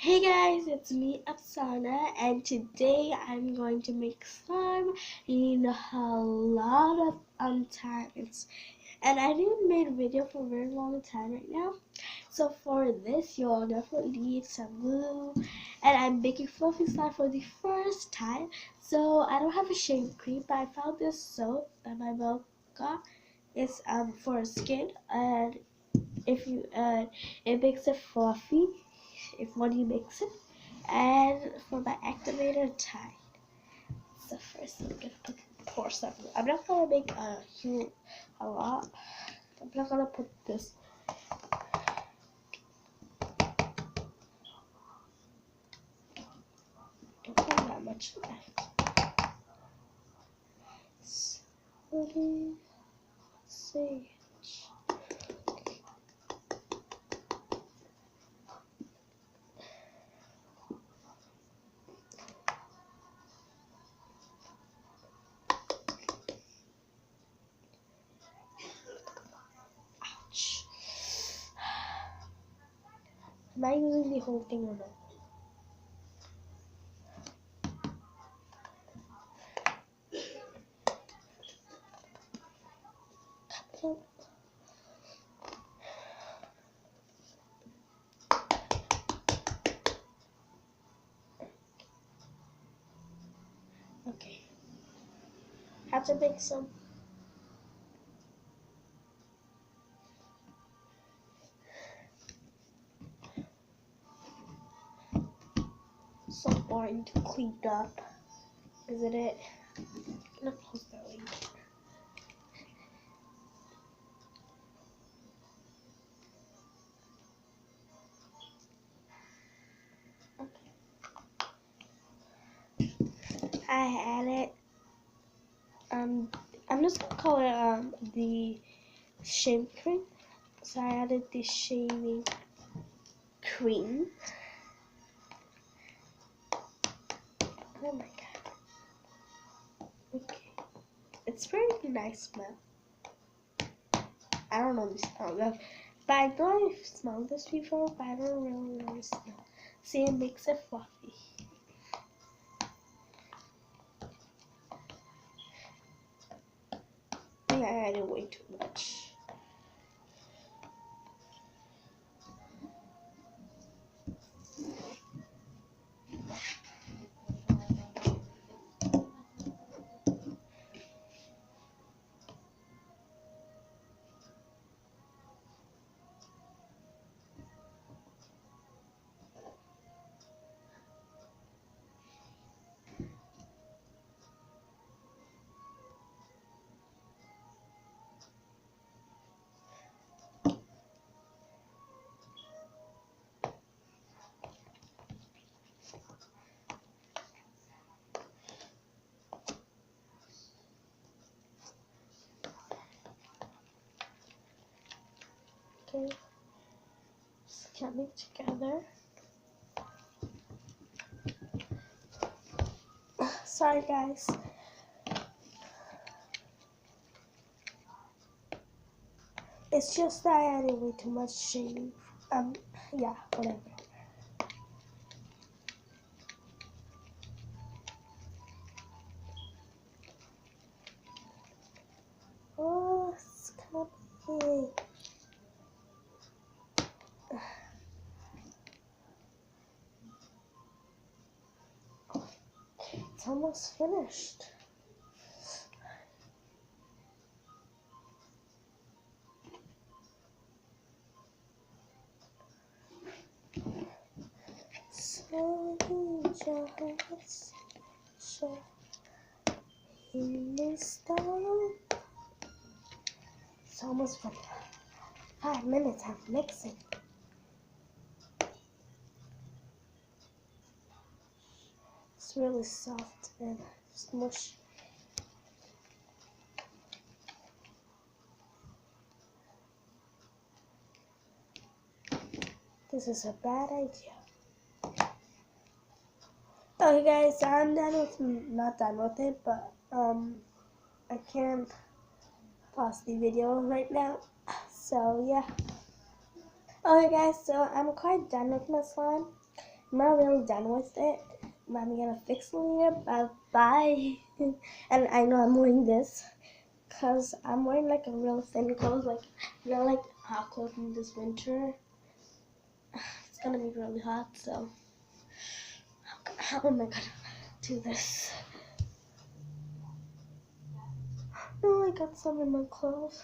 Hey guys, it's me Apsana, and today I'm going to make slime in a lot of times. And I didn't make a video for a very long time right now. So for this, you'll definitely need some glue. And I'm making fluffy slime for the first time. So I don't have a shaving cream, but I found this soap that my mom got. It's for skin, and if you it makes it fluffy if when you mix it. And for my activator Tide. So first I'm gonna pour some. I'm not gonna make a lot. I'm not gonna put this. Don't put that much left. So, let's see. Ouch. Am I using the whole thing or no? Okay. Have to make some. Some orange cleaned up. Isn't it? I'm gonna close that link. I added I'm just gonna call it the shaving cream. So I added the shaving cream. Oh my god. Okay. It's very nice smell. I don't know the smell of, but I know I've smelled this before, but I don't really know the smell. See, it makes it fluffy. I think I added way too much. Okay. It's coming together. Sorry guys. It's just that I added way too much shaving. Yeah, whatever. Oh, it's coming. It's almost finished. It's almost for 5 minutes of mixing. It's really soft and smushy. This is a bad idea. Okay guys, I'm not done with it, but I can't pause the video right now. So yeah. Okay guys, so I'm quite done with my slime. I'm not really done with it. But I'm gonna fix it later. Bye. And I know I'm wearing this because I'm wearing like a real thin clothes, like like hot clothes in this winter. It's gonna be really hot, so how am I gonna do this? No, I got some in my clothes.